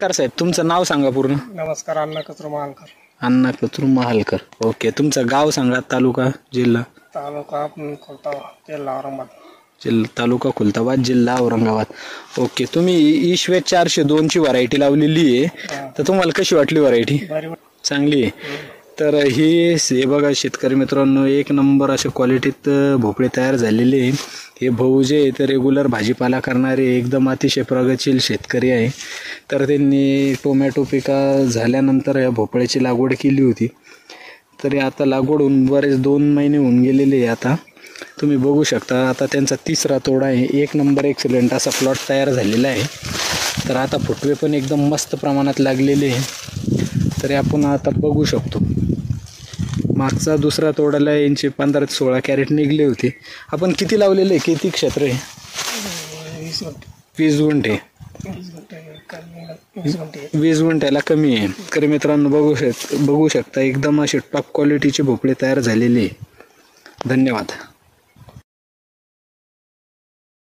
नमस्कार साहेब, तुमचं नाव सांगा पूर्ण. नमस्कार, अण्णा कचरू महालकर. अण्णा कचरू महालकर. ओके, तुमचं गाव सांगा, तालुका जिल्हा. तालुका खुलताबाद, जिल्हा औरंगाबाद. तालुका खुलताबाद, जिल्हा औरंगाबाद. ओके, तुम्ही ईश्वेत 402 ची व्हरायटी लावलेली आहे, तर तुम्हाला कशी वाटली व्हरायटी? चांगली आहे. तर हे बघा शेतकरी मित्रांनो, एक नंबर अशा क्वालिटीत भोपळे तयार झालेले आहे. हे भाऊ जे आहे ते रेग्युलर भाजीपाला करणारे एकदम अतिशय प्रगतशील शेतकरी आहे. तर त्यांनी टोमॅटो पिका झाल्यानंतर या भोपळ्याची लागवड केली होती. तरी आता लागवड होऊन बरेच 2 महिने होऊन गेलेले आहे. आता तुम्ही बघू शकता, आता त्यांचा 3रा तोडा आहे. एक नंबर एक्सलंट असा प्लॉट तयार झालेला आहे. तर आता फुटवे पण एकदम मस्त प्रमाणात लागलेले आहे. तरी आपण आता बघू शकतो, मागचा 2रा तोडाला यांचे 15 ते 16 कॅरेट निघले होते. आपण किती लावलेले आहे, किती क्षेत्र आहे? 20 गुंठे. 20 गुंठ्याला कमी आहे. तर मित्रांनो बघू शकता एकदम असे टॉप क्वालिटीचे भोपळे तयार झालेले आहे. धन्यवाद.